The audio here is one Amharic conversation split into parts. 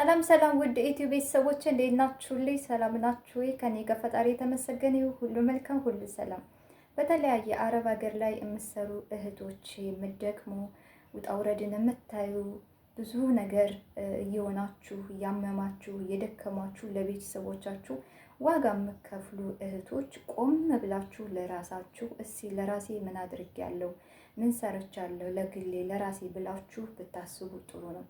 ሰላም ሰላም ውድ ኢትዮ ቤተሰቦች እንዴት ናችሁልኝ? ሰላም ናችሁ ወይ? ከኔ ጋር ፈጣሪ የተመሰገነ ይሁን፣ ሁሉ መልካም፣ ሁሉ ሰላም። በተለያየ አረብ ሀገር ላይ የምትሰሩ እህቶች፣ የምትደክሙ ውጣ ውረድን የምታዩ ብዙ ነገር እየሆናችሁ እያመማችሁ እየደከማችሁ ለቤተሰቦቻችሁ ዋጋ የምከፍሉ እህቶች ቆም ብላችሁ ለራሳችሁ እስኪ ለራሴ ምን አድርጌያለሁ፣ ምን ሰርቻለሁ፣ ለግሌ ለራሴ ብላችሁ ብታስቡ ጥሩ ነው።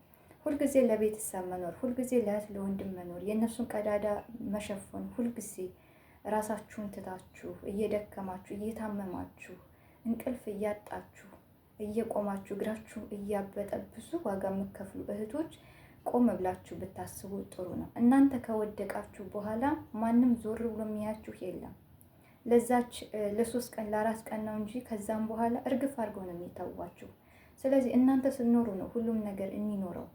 ሁልጊዜ ለቤተሰብ መኖር፣ ሁልጊዜ ለእህት ለወንድም መኖር፣ የእነሱን ቀዳዳ መሸፈን፣ ሁልጊዜ ራሳችሁን ትታችሁ እየደከማችሁ እየታመማችሁ እንቅልፍ እያጣችሁ እየቆማችሁ እግራችሁ እያበጠ ብዙ ዋጋ የምከፍሉ እህቶች ቆም ብላችሁ ብታስቡ ጥሩ ነው። እናንተ ከወደቃችሁ በኋላ ማንም ዞር ብሎ የሚያችሁ የለም። ለዛች ለ3 ቀን ለ4 ቀን ነው እንጂ ከዛም በኋላ እርግፍ አድርገው ነው የሚተዋችሁ። ስለዚህ እናንተ ስትኖሩ ነው ሁሉም ነገር የሚኖረው።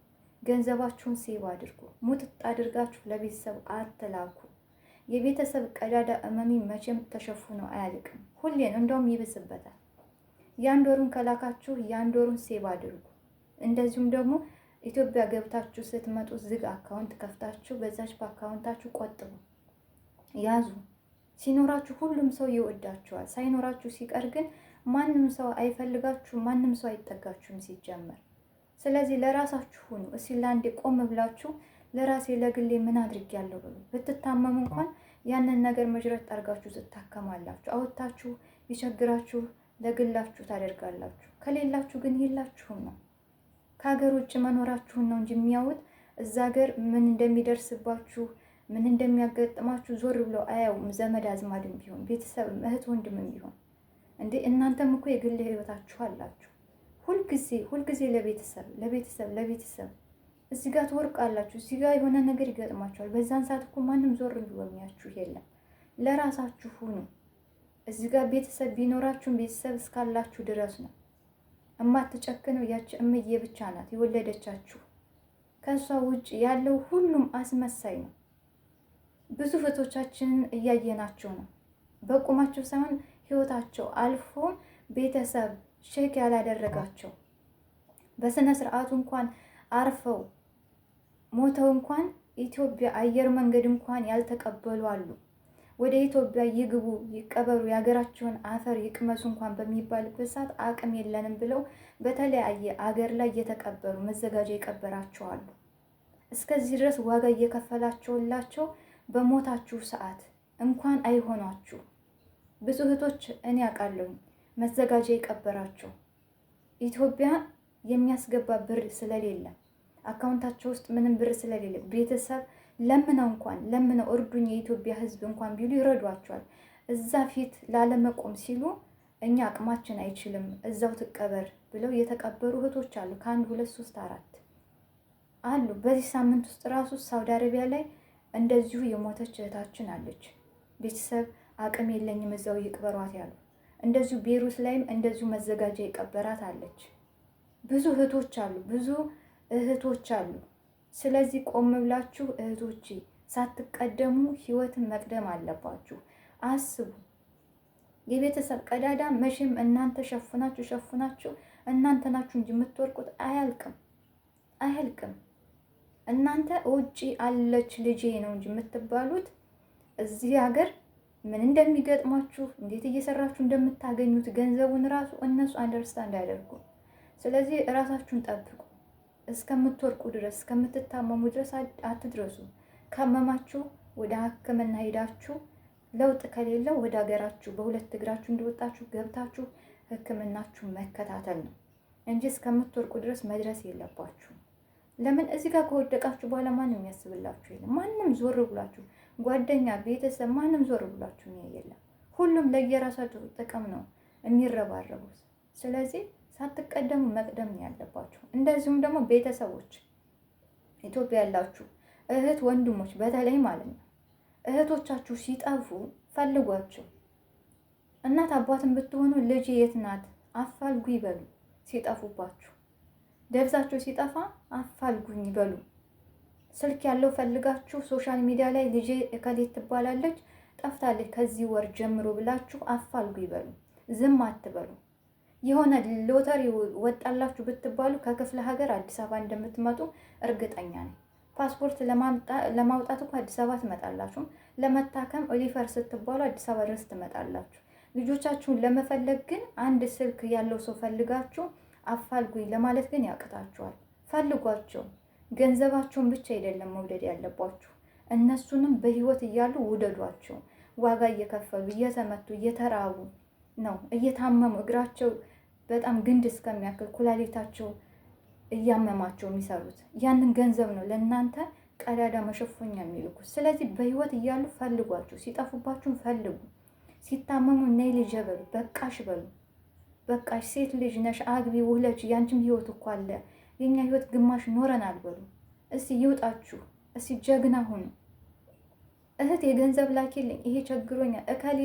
ገንዘባችሁን ሴቭ አድርጉ። ሙጥጥ አድርጋችሁ ለቤተሰብ አትላኩ። የቤተሰብ ቀዳዳ እመሚ መቼም ተሸፍኖ አያልቅም። ሁሌን እንደውም ይብስበታል። የአንድ ወሩን ከላካችሁ የአንድ ወሩን ሴቭ አድርጉ። እንደዚሁም ደግሞ ኢትዮጵያ ገብታችሁ ስትመጡ ዝግ አካውንት ከፍታችሁ በዛች በአካውንታችሁ ቆጥቡ፣ ያዙ። ሲኖራችሁ ሁሉም ሰው ይወዳችኋል። ሳይኖራችሁ ሲቀር ግን ማንም ሰው አይፈልጋችሁ፣ ማንም ሰው አይጠጋችሁም ሲጀመር። ስለዚህ ለራሳችሁ ሁኑ። እስኪ ለአንዴ ቆም ብላችሁ ለራሴ ለግሌ ምን አድርጌያለሁ ብሉ። ብትታመሙ እንኳን ያንን ነገር መጅረት አድርጋችሁ ትታከማላችሁ። አውጥታችሁ ቢቸግራችሁ ለግላችሁ ታደርጋላችሁ። ከሌላችሁ ግን የላችሁም ነው። ከሀገር ውጭ መኖራችሁን ነው እንጂ የሚያዩት እዛ ሀገር ምን እንደሚደርስባችሁ ምን እንደሚያጋጥማችሁ ዞር ብለው አያውም። ዘመድ አዝማድም ቢሆን ቤተሰብም እህት ወንድምም ቢሆን እንዴ እናንተም እኮ የግል ህይወታችሁ አላችሁ። ሁልጊዜ ለቤተሰብ እዚህ ጋር ትወርቃላችሁ፣ እዚህ ጋር የሆነ ነገር ይገጥማችኋል። በዛን ሰዓት እኮ ማንም ዞር ብሎ የሚያችሁ የለም። ለራሳችሁ ሁኑ። እዚህ ጋር ቤተሰብ ቢኖራችሁም ቤተሰብ እስካላችሁ ድረስ ነው። እማትጨክነው ያቺ እምዬ ብቻ ናት የወለደቻችሁ። ከእሷ ውጭ ያለው ሁሉም አስመሳይ ነው። ብዙ እህቶቻችንን እያየናቸው ነው። በቁማቸው ሳይሆን ህይወታቸው አልፎ ቤተሰብ ሼክ ያላደረጋቸው በስነ ስርዓቱ እንኳን አርፈው ሞተው እንኳን ኢትዮጵያ አየር መንገድ እንኳን ያልተቀበሉ አሉ። ወደ ኢትዮጵያ ይግቡ ይቀበሩ፣ የሀገራቸውን አፈር ይቅመሱ እንኳን በሚባልበት ሰዓት አቅም የለንም ብለው በተለያየ አገር ላይ እየተቀበሩ መዘጋጃ ይቀበራቸው አሉ። እስከዚህ ድረስ ዋጋ እየከፈላቸውላቸው በሞታችሁ ሰዓት እንኳን አይሆኗችሁ። ብዙ እህቶች እኔ አውቃለሁ መዘጋጃ ይቀበራቸው። ኢትዮጵያ የሚያስገባ ብር ስለሌለ አካውንታቸው ውስጥ ምንም ብር ስለሌለ ቤተሰብ ለምነው እርዱኝ የኢትዮጵያ ሕዝብ እንኳን ቢሉ ይረዷቸዋል። እዛ ፊት ላለመቆም ሲሉ እኛ አቅማችን አይችልም እዛው ትቀበር ብለው የተቀበሩ እህቶች አሉ። ከ1 2 3 4 አሉ። በዚህ ሳምንት ውስጥ ራሱ ሳውዲ አረቢያ ላይ እንደዚሁ የሞተች እህታችን አለች። ቤተሰብ አቅም የለኝም እዛው ይቅበሯት ያሉ። እንደዚሁ ቤሩት ላይም እንደዚሁ መዘጋጃ የቀበራት አለች። ብዙ እህቶች አሉ። ስለዚህ ቆም ብላችሁ እህቶቼ ሳትቀደሙ ህይወትን መቅደም አለባችሁ። አስቡ። የቤተሰብ ቀዳዳ መቼም እናንተ ሸፍናችሁ እናንተ ናችሁ እንጂ የምትወርቁት አያልቅም። እናንተ ውጪ አለች ልጄ ነው እንጂ የምትባሉት እዚህ ሀገር ምን እንደሚገጥማችሁ እንዴት እየሰራችሁ እንደምታገኙት ገንዘቡን ራሱ እነሱ አንደርስታንድ አያደርጉ። ስለዚህ ራሳችሁን ጠብቁ። እስከምትወርቁ ድረስ እስከምትታመሙ ድረስ አትድረሱ። ካመማችሁ ወደ ሕክምና ሄዳችሁ ለውጥ ከሌለው ወደ ሀገራችሁ በሁለት እግራችሁ እንደወጣችሁ ገብታችሁ ሕክምናችሁ መከታተል ነው እንጂ እስከምትወርቁ ድረስ መድረስ የለባችሁ። ለምን እዚህ ጋር ከወደቃችሁ በኋላ ማንም የሚያስብላችሁ የለም። ማንም ዞር ብላችሁ ጓደኛ፣ ቤተሰብ ማንም ዞር ብላችሁ የለም። ሁሉም ለየራሳቸው ጥቅም ነው የሚረባረቡት። ስለዚህ ሳትቀደሙ መቅደም ነው ያለባችሁ። እንደዚሁም ደግሞ ቤተሰቦች ኢትዮጵያ ያላችሁ እህት ወንድሞች በተለይ ማለት ነው እህቶቻችሁ ሲጠፉ ፈልጓቸው። እናት አባትን ብትሆኑ ልጅ የት ናት አፋልጉ ይበሉ። ሲጠፉባችሁ ደብዛቸው ሲጠፋ አፋልጉኝ ይበሉ። ስልክ ያለው ፈልጋችሁ ሶሻል ሚዲያ ላይ ልጄ እከሌት ትባላለች ጠፍታለች ከዚህ ወር ጀምሮ ብላችሁ አፋልጉ ይበሉ። ዝም አትበሉ። የሆነ ሎተሪ ወጣላችሁ ብትባሉ ከክፍለ ሀገር አዲስ አበባ እንደምትመጡ እርግጠኛ ነኝ። ፓስፖርት ለማውጣት እኮ አዲስ አበባ ትመጣላችሁ። ለመታከም ሪፈር ስትባሉ አዲስ አበባ ድረስ ትመጣላችሁ። ልጆቻችሁን ለመፈለግ ግን አንድ ስልክ ያለው ሰው ፈልጋችሁ አፋልጉኝ ለማለት ግን ያቅታችኋል። ፈልጓቸው። ገንዘባቸውን ብቻ አይደለም መውደድ ያለባችሁ፣ እነሱንም በህይወት እያሉ ውደዷቸው። ዋጋ እየከፈሉ እየተመቱ እየተራቡ ነው፣ እየታመሙ እግራቸው በጣም ግንድ እስከሚያክል ኩላሊታቸው እያመማቸው የሚሰሩት ያንን ገንዘብ ነው ለእናንተ ቀዳዳ መሸፈኛ የሚልኩት። ስለዚህ በህይወት እያሉ ፈልጓቸው፣ ሲጠፉባችሁም ፈልጉ። ሲታመሙ ነይ ልጅ በሉ፣ በቃሽ በሉ። በቃሽ ሴት ልጅ ነሽ፣ አግቢ፣ ውለጅ፣ ያንቺም ህይወት እኮ አለ፣ የኛ ህይወት ግማሽ ኖረናል በሉ። እስቲ ይውጣችሁ፣ እስቲ ጀግና ሁኑ። እህት የገንዘብ ላኪልኝ፣ ይሄ ቸግሮኛል፣ እከሌ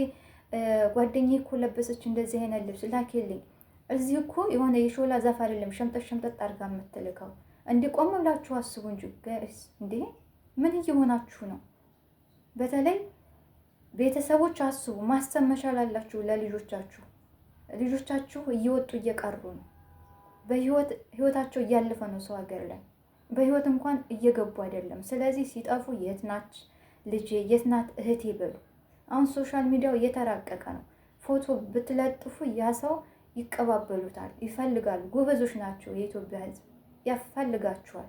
ጓደኛዬ እኮ ለበሰች እንደዚህ አይነት ልብስ ላኪልኝ። እዚህ እኮ የሆነ የሾላ ዛፍ አይደለም ሸምጠጥ ሸምጠጥ አድርጋ የምትልከው። እንዲቆም ብላችሁ አስቡ እንጂ ጋይስ፣ እንዴ ምን እየሆናችሁ ነው? በተለይ ቤተሰቦች አስቡ፣ ማሰብ መቻል አላችሁ ለልጆቻችሁ። ልጆቻችሁ እየወጡ እየቀሩ ነው። ህይወታቸው እያለፈ ነው ሰው ሀገር ላይ፣ በህይወት እንኳን እየገቡ አይደለም። ስለዚህ ሲጠፉ የት ናች ልጄ፣ የት ናት እህቴ በሉ። አሁን ሶሻል ሚዲያው እየተራቀቀ ነው። ፎቶ ብትለጥፉ ያ ሰው ይቀባበሉታል፣ ይፈልጋሉ። ጎበዞች ናቸው የኢትዮጵያ ህዝብ፣ ያፈልጋችኋል።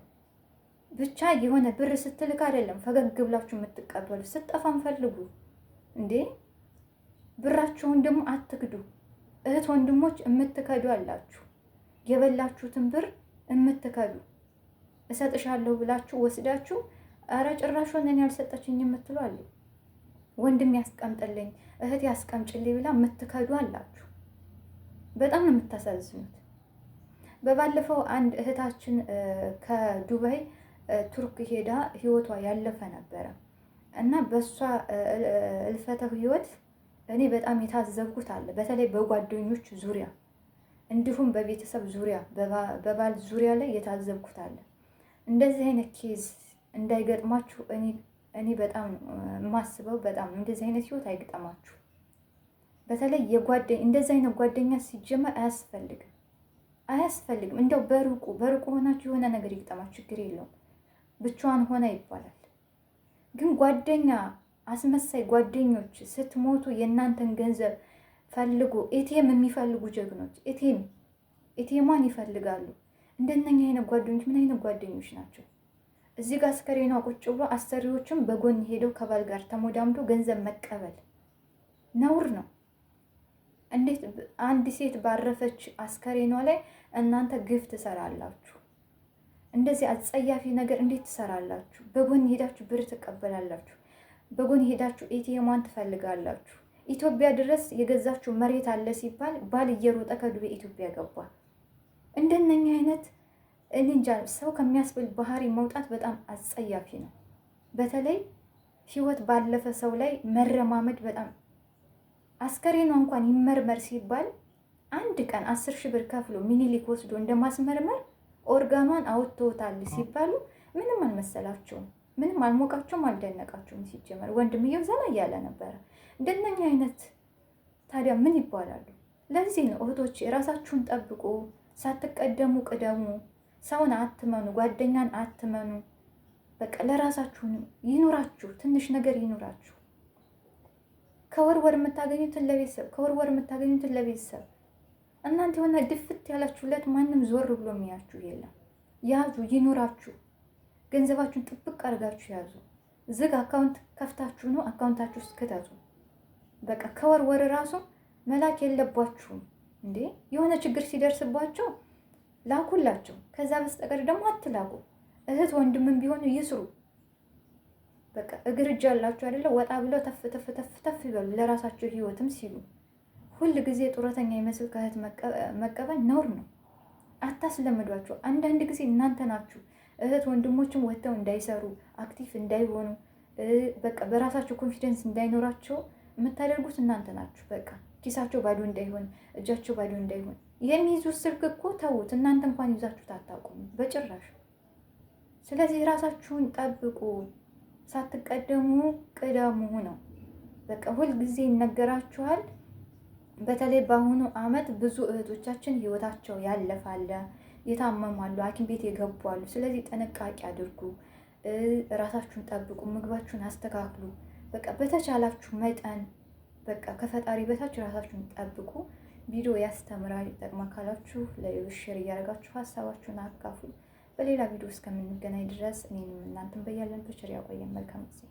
ብቻ የሆነ ብር ስትልክ አይደለም ፈገግ ብላችሁ የምትቀበሉ። ስጠፋም ፈልጉ እንዴ። ብራችሁን ደግሞ አትክዱ። እህት ወንድሞች የምትከዱ አላችሁ፣ የበላችሁትን ብር የምትከዱ። እሰጥሻለሁ ብላችሁ ወስዳችሁ አረ ጭራሹን እኔ ያልሰጠችኝ የምትሉ አሉ። ወንድም ያስቀምጥልኝ እህት ያስቀምጭልኝ ብላ የምትከዱ አላችሁ። በጣም ነው የምታሳዝኑት። በባለፈው አንድ እህታችን ከዱባይ ቱርክ ሄዳ ህይወቷ ያለፈ ነበረ እና በሷ እልፈተ ህይወት እኔ በጣም የታዘብኩት አለ። በተለይ በጓደኞች ዙሪያ እንዲሁም በቤተሰብ ዙሪያ በባል ዙሪያ ላይ የታዘብኩት አለ። እንደዚህ አይነት ኬዝ እንዳይገጥማችሁ እኔ በጣም የማስበው በጣም እንደዚህ አይነት ህይወት አይገጠማችሁ። በተለይ እንደዚህ አይነት ጓደኛ ሲጀመር አያስፈልግም። እንደው በሩቁ ሆናችሁ የሆነ ነገር ይገጠማችሁ ችግር የለውም፣ ብቻዋን ሆና ይባላል። ግን ጓደኛ አስመሳይ ጓደኞች ስትሞቱ የእናንተን ገንዘብ ፈልጉ። ኤቲኤም የሚፈልጉ ጀግኖች ኤቲኤሟን ይፈልጋሉ። እንደነኛ አይነት ጓደኞች ምን አይነት ጓደኞች ናቸው? እዚህ ጋር አስከሬኗ ቁጭ ብሎ አሰሪዎችም በጎን ሄደው ከባል ጋር ተሞዳምዶ ገንዘብ መቀበል ነውር ነው። እንዴት አንድ ሴት ባረፈች አስከሬኗ ላይ እናንተ ግፍ ትሰራላችሁ? እንደዚህ አጸያፊ ነገር እንዴት ትሰራላችሁ? በጎን ሄዳችሁ ብር ትቀበላላችሁ። በጎን ሄዳችሁ ኤቲኤሟን ትፈልጋላችሁ። ኢትዮጵያ ድረስ የገዛችሁ መሬት አለ ሲባል ባል እየሮጠ ከዱባይ ኢትዮጵያ ገባ። እንደነኛ አይነት እንጃ ሰው ከሚያስብል ባህሪ መውጣት በጣም አጸያፊ ነው። በተለይ ህይወት ባለፈ ሰው ላይ መረማመድ በጣም አስከሬኗ እንኳን ይመርመር ሲባል አንድ ቀን 10,000 ብር ከፍሎ ሚኒሊክ ወስዶ እንደማስመርመር ኦርጋኗን አውጥተውታል ሲባሉ ምንም አልመሰላቸውም፣ ምንም አልሞቃቸውም፣ አልደነቃቸውም። ሲጀመር ወንድምየው ዘና እያለ ነበረ። እንደነኛ አይነት ታዲያ ምን ይባላሉ? ለዚህ ነው እህቶች የራሳችሁን ጠብቁ፣ ሳትቀደሙ ቅደሙ፣ ሰውን አትመኑ፣ ጓደኛን አትመኑ። በቃ ለራሳችሁ ይኑራችሁ፣ ትንሽ ነገር ይኑራችሁ። ከወርወር የምታገኙትን ለቤተሰብ እናንተ የሆነ ድፍት ያላችሁለት ማንም ዞር ብሎ የሚያችሁ የለም። ያዙ፣ ይኑራችሁ። ገንዘባችሁን ጥብቅ አድርጋችሁ ያዙ። ዝግ አካውንት ከፍታችሁ ነው አካውንታችሁ ውስጥ ክተቱ። በቃ ከወርወር ራሱ መላክ የለባችሁም እንዴ። የሆነ ችግር ሲደርስባቸው ላኩላቸው። ከዛ በስተቀር ደግሞ አትላኩ። እህት ወንድምም ቢሆኑ ይስሩ። በቃ እግር እጅ ያላችሁ አይደለ? ወጣ ብለው ተፍ ይበሉ ለራሳቸው ህይወትም ሲሉ። ሁል ጊዜ ጡረተኛ ይመስል ከእህት መቀበል ነውር ነው። አታስለምዷቸው። አንዳንድ ጊዜ እናንተ ናችሁ እህት ወንድሞችም ወጥተው እንዳይሰሩ አክቲቭ እንዳይሆኑ በቃ በራሳቸው ኮንፊደንስ እንዳይኖራቸው የምታደርጉት እናንተ ናችሁ። በቃ ኪሳቸው ባዶ እንዳይሆን፣ እጃቸው ባዶ እንዳይሆን የሚይዙት ስልክ እኮ ተዉት። እናንተ እንኳን ይዛችሁት አታውቁም በጭራሽ። ስለዚህ ራሳችሁን ጠብቁ። ሳትቀደሙ ቅደሙ ነው በቃ። ሁል ጊዜ ይነገራችኋል። በተለይ በአሁኑ አመት ብዙ እህቶቻችን ህይወታቸው ያለፋለ፣ የታመማሉ፣ ሐኪም ቤት የገቧሉ። ስለዚህ ጥንቃቄ አድርጉ። ራሳችሁን ጠብቁ፣ ምግባችሁን አስተካክሉ። በቃ በተቻላችሁ መጠን በቃ ከፈጣሪ በታች ራሳችሁን ጠብቁ። ቪዲዮ ያስተምራል፣ ይጠቅማል ካላችሁ ለሌሎች ሼር እያደረጋችሁ ሀሳባችሁን አካፍሉ። በሌላ ቪዲዮ እስከምንገናኝ ድረስ እኔንም እናንተን በያለንበት ቸር ያቆየን። መልካም ጊዜ